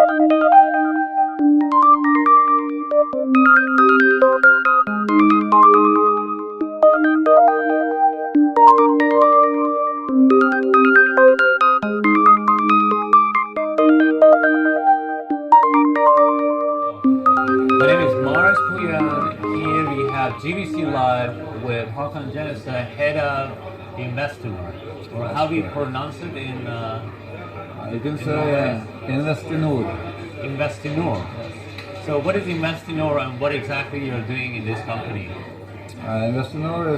GBC Live with Haakon H, head of INVESTINOR, or how do you pronounce it in? You can say INVESTINOR. INVESTINOR. So what is INVESTINOR and what exactly you're doing in this company? INVESTINOR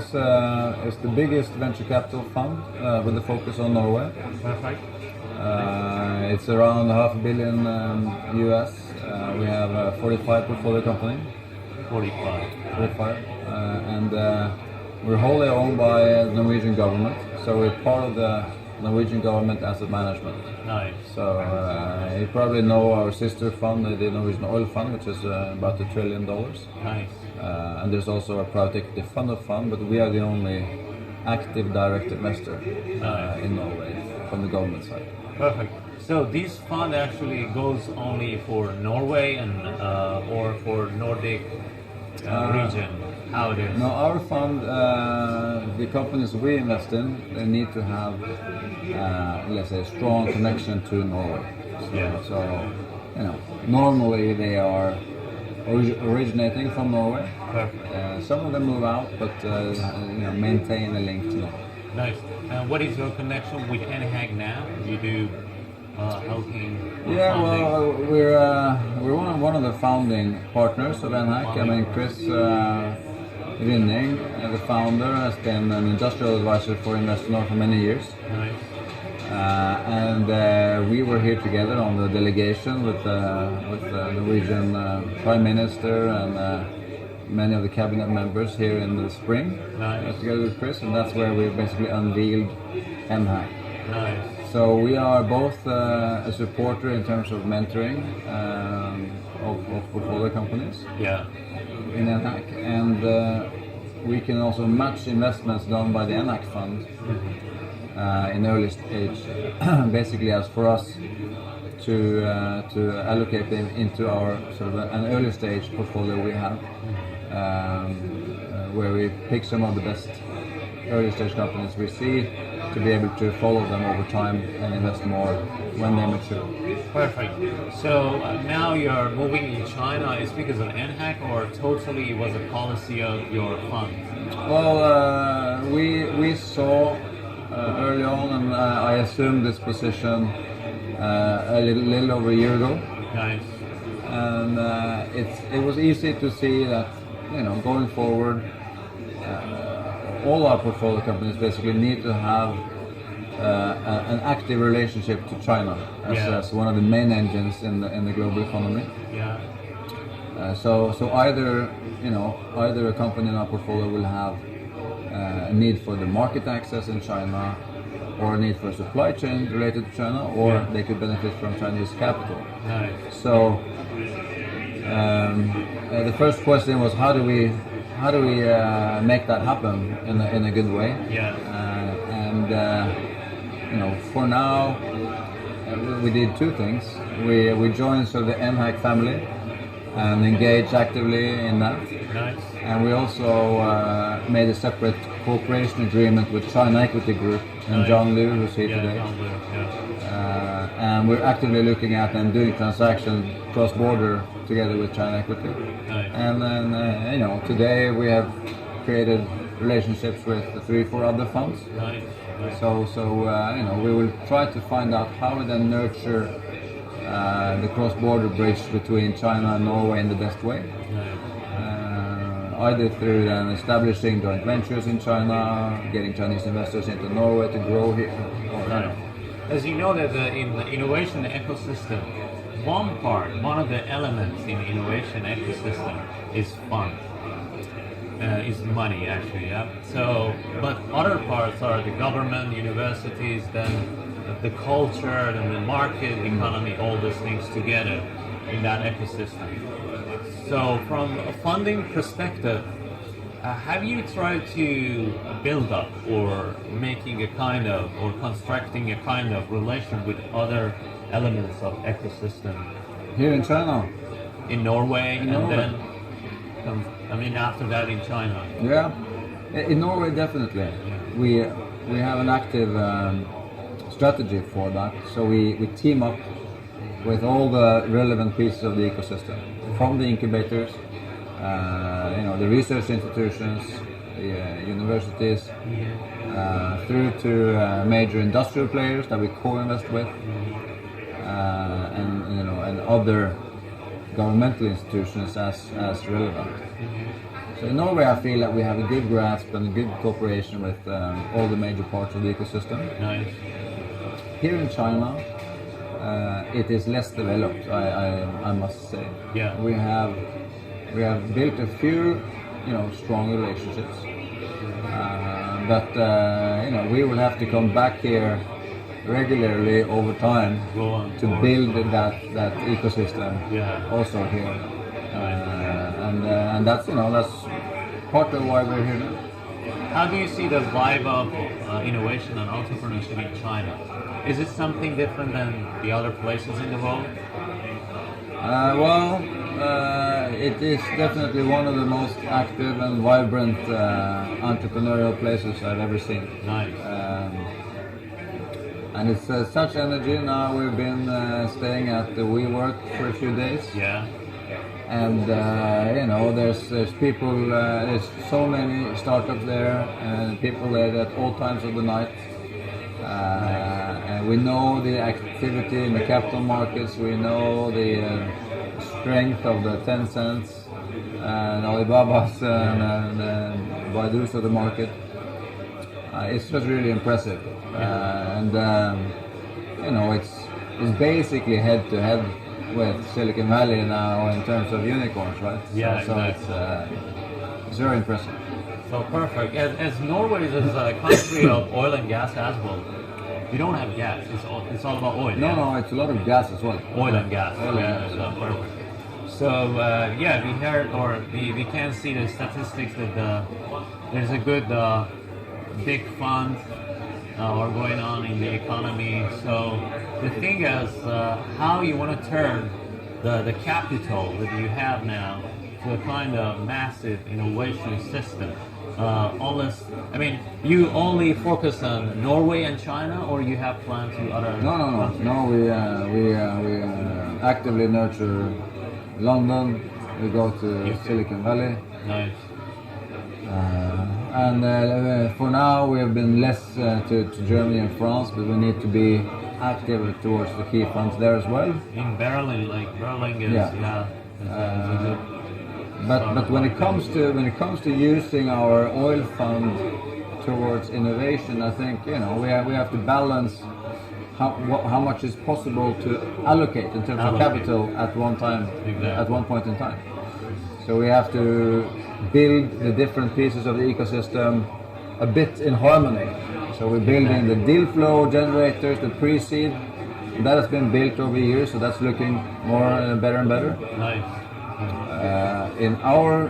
is the biggest venture capital fund with a focus on Norway. Perfect. It's around $500 million US. We have 45 portfolio companies. 45. And we're wholly owned by the Norwegian government, so we're part of the Norwegian government asset management. Nice. So you probably know our sister fund, the Norwegian Oil Fund, which is about $1 trillion. Nice. And there's also a private equity fund, but we are the only active direct investor in Norway from the government side. Perfect. So this fund actually goes only for Norway and or for Nordic region? How it is? No, our fund, the companies we invest in, they need to have, let's say, a strong connection to Norway. So, you know, normally they are originating from Norway. Perfect. Some of them move out, but maintain a link to Norway. Nice. And what is your connection with nHack now? You do helping? Yeah, well, we're one of the founding partners of nHack. I mean, Chris Rynning, the founder, has been an industrial advisor for INVESTINOR for many years. Nice. And we were here together on the delegation with the Norwegian Prime Minister and many of the cabinet members here in the spring. Nice. Together with Chris, and that's where we basically unveiled nHack. Nice. So we are both a supporter in terms of mentoring of portfolio companies in nHack, and we can also match investments done by the nHack fund in early stage, basically as for us to allocate them into our sort of an early stage portfolio we have, where we pick some of the best early stage companies we see, to be able to follow them over time and invest more when they mature. Perfect. So now you're moving in China. Is because of nHack or totally was a policy of your fund? Well, we saw early on, and I assumed this position a little over a year ago. Nice. And it was easy to see that, you know, going forward, all our portfolio companies basically need to have an active relationship to China as one of the main engines in the global economy. Yeah. So either a company in our portfolio will have a need for the market access in China, or a need for a supply chain related to China, or they could benefit from Chinese capital. Nice. So the first question was how do we make that happen in a good way? Yeah. For now, we did two things. We joined sort of the nHack family and engaged actively in that. Nice. And we also made a separate cooperation agreement with China Equity Group and John Liu, who's here today. John Liu, And we're actively looking at and doing transactions cross-border together with China Equity. Nice. And then, today we have created relationships with 3-4 other funds. Nice. So we will try to find out how we then nurture the cross-border bridge between China and Norway in the best way. Either through then establishing joint ventures in China, getting Chinese investors into Norway to grow here. As you know that in the innovation ecosystem, one of the elements in innovation ecosystem is fund. Is money actually, yeah. So, but other parts are the government, universities, then the culture, and the market, economy, all those things together in that ecosystem. So, from a funding perspective, have you tried to build up or making a kind of or constructing a kind of relation with other elements of ecosystem Here in China. In Norway, In and Norway. then, after that in China. Yeah, in Norway definitely. We have an active strategy for that. So we team up with all the relevant pieces of the ecosystem, from the incubators, the research institutions, the universities, through to major industrial players that we co-invest with, and other governmental institutions as relevant. So in Norway, I feel that we have a good grasp and a good cooperation with all the major parts of the ecosystem. Nice. Here in China, it is less developed, I must say. Yeah. We have built a few, strong relationships, but we will have to come back here regularly over time to build that ecosystem. Yeah. Also here, and that's part of why we're here now. How do you see the vibe of innovation and entrepreneurship in China? Is it something different than the other places in the world? It is definitely one of the most active and vibrant entrepreneurial places I've ever seen. Nice. And it's such energy. Now we've been staying at the WeWork for a few days. Yeah. And there's people, there's so many startups there, and people there at all times of the night. And we know the activity in the capital markets. We know the strength of the Tencents and Alibabas and Baidu's of the market. It's just really impressive, it's basically head to head with Silicon Valley now in terms of unicorns, right? Yeah, so exactly. It's very impressive. So perfect. As Norway is a country of oil and gas as well, we don't have gas. It's all about oil. No, it's a lot of gas as well. Oil and gas. Oil and gas. So perfect. So we heard, or we can see the statistics that there's a good big fund are going on in the economy. So the thing is, how you want to turn the capital that you have now to a kind of massive innovation system. You only focus on Norway and China, or you have plans to other? No. We actively nurture London. We go to Silicon Valley. Nice. For now, we have been less to Germany and France, but we need to be active towards the key funds there as well. In Berlin, Berlin is But when it comes to using our oil fund towards innovation, I think we have to balance how much is possible to allocate in terms of capital at one point in time. So we have to build the different pieces of the ecosystem a bit in harmony. So we're building the deal flow generators, the pre-seed. That has been built over years, so that's looking more better and better. Nice. In our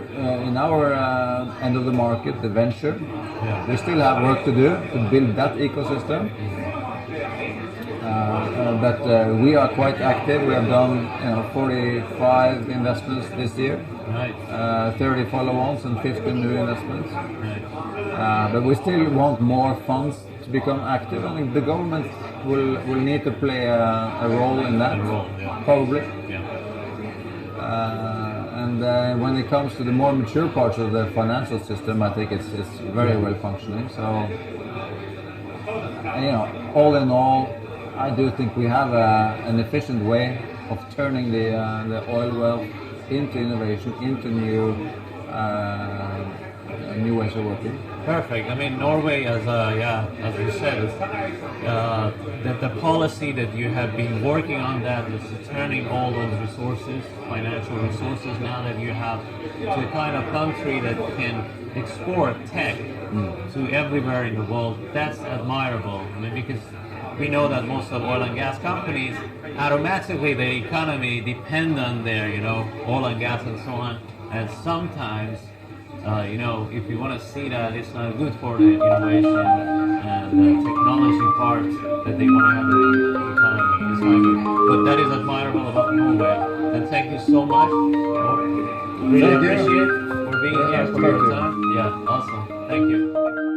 end of the market, the venture, we still have work to do to build that ecosystem. But we are quite active. We have done 45 investments this year, Nice. 30 follow-ons and 15 new investments. Nice. But we still want more funds to become active. I think the government will need to play a role in that, probably. Yeah. And when it comes to the more mature parts of the financial system, I think it's very well functioning. So, all in all, I do think we have an efficient way of turning the oil wealth into innovation, into new ways of working. Perfect. Norway, as you said, the policy that you have been working on that is turning all those resources, financial resources, now that you have to a kind of country that can export tech to everywhere in the world. That's admirable. Because we know that most of oil and gas companies, automatically the economy depend on their, oil and gas and so on. And sometimes, if you want to see that, it's not good for the innovation and the technology part that they want to have in the economy. It's not good. But that is admirable about Norway. Anyway, then thank you so much. Really Thank you. appreciate for being here for your Thank you. time. Yeah, awesome. Thank you.